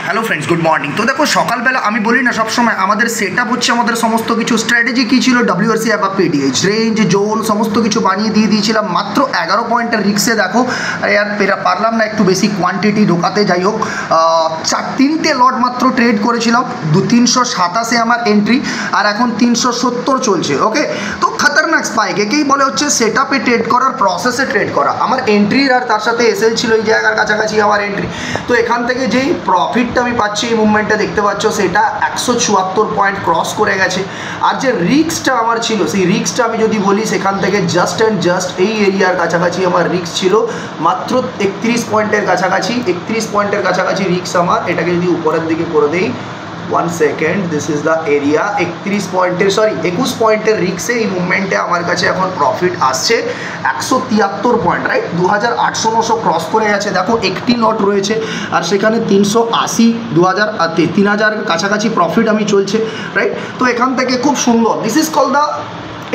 Hello friends, good morning. তো দেখো, সকালবেলা আমি বলি না সবসময় আমাদের সেট আপ হচ্ছে, আমাদের সমস্ত কিছু স্ট্র্যাটেজি কী ছিল, WRC বা PDH রেঞ্জ জোন সমস্ত কিছু বানিয়ে দিয়ে দিয়েছিলাম মাত্র 11 পয়েন্টের রিক্সে। দেখো আর পারলাম না একটু বেশি কোয়ান্টিটি ঢোকাতে, যাই হোক 3টে লট মাত্র ট্রেড করেছিলাম, 327 আমার এন্ট্রি, আর এখন 370 চলছে। ওকে, তো খতরনাক স্পাইক, একেই বলে হচ্ছে সেট আপে ট্রেড করার, প্রসেসে ট্রেড করা। আমার এন্ট্রির আর তার সাথে SL ছিল এই জায়গার কাছাকাছি আমার এন্ট্রি। তো এখান থেকে যেই প্রফিটটা আমি পাচ্ছি এই মুভমেন্টে দেখতে পাচ্ছ, সেটা 174 পয়েন্ট ক্রস করে গেছে। আর যে রিস্কটা আমার ছিল, সেই রিস্কটা আমি যদি বলি, সেখান থেকে জাস্ট অ্যান্ড জাস্ট এই এরিয়ার কাছাকাছি আমার রিস্ক ছিল মাত্র 31 পয়েন্টের কাছাকাছি। 31 পয়েন্টের কাছাকাছি রিস্ক আমার। এটাকে যদি উপরের দিকে করে দেই, 1 second, this is the area. 21 পয়েন্টের রিক্সে এই মুভমেন্টে আমার কাছে এখন প্রফিট আসছে 173 পয়েন্ট, রাইট। 2800-900 ক্রস করে গেছে। দেখো একটি লট রয়েছে, আর সেখানে 380, 3000 কাছাকাছি প্রফিট আমি চলছে, রাইট। তো এখান থেকে খুব সুন্দর, দিস ইজ কল দ্য,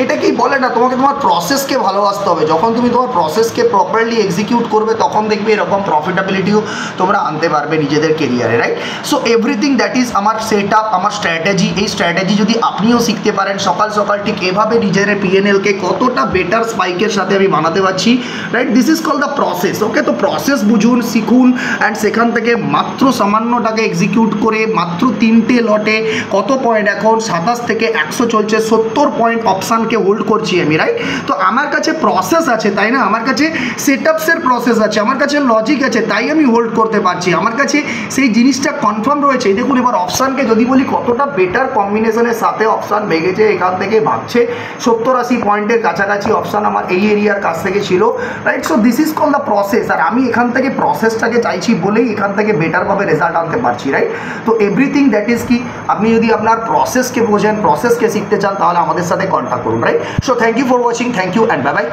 এটাকেই বলে না, তোমাকে তোমার প্রসেসকে ভালোবাসতে হবে। যখন তুমি তোমার প্রসেসকে প্রপারলি এক্সিকিউট করবে, তখন দেখবে এরকম প্রফিটেবিলিটিও তোমরা আনতে পারবে নিজেদের কেরিয়ারে, right. So everything that is আমার সেট আপ, আমার স্ট্র্যাটেজি। এই স্ট্র্যাটেজি যদি আপনিও শিখতে পারেন, সকাল সকাল ঠিক এভাবে নিজের PNLকে কতটা বেটার স্পাইকের সাথে আমি বানাতে পারছি, right. This is call the process. Okay, তো প্রসেস বুঝুন, শিখুন, অ্যান্ড সেখান থেকে মাত্র সামান্য টাকা এক্সিকিউট করে মাত্র 3টে লটে কত পয়েন্ট এখন 27 থেকে 100 চলছে, 70 পয়েন্ট অপশান হোল্ড করছি আমি, রাইট। তো আমার কাছে প্রসেস আছে, তাই না, আমার কাছে সেটআপসের প্রসেস আছে, আমার কাছে লজিক আছে, তাই আমি হোল্ড করতে পারছি। আমার কাছে সেই জিনিসটা কনফার্ম রয়েছে। দেখুন, এবার অপশানকে যদি বলি, কতটা বেটার কম্বিনেশনের সাথে অপশান ভেঙেছে, এখান থেকে ভাগছে 70-80 পয়েন্টের কাছাকাছি অপশান আমার এই এরিয়ার কাছ থেকে ছিল, right. So this is call the process. আর আমি এখান থেকে প্রসেসটাকে চাইছি বলেই এখান থেকে বেটারভাবে রেজাল্ট আনতে পারছি, রাইট। তো এভরিথিং দ্যাট ইজ কি, আপনি যদি আপনার প্রসেসকে বোঝেন, প্রসেসকে শিখতে চান, তাহলে আমাদের সাথে কন্ট্যাক্ট করুন, right? So thank you for watching, thank you and bye bye.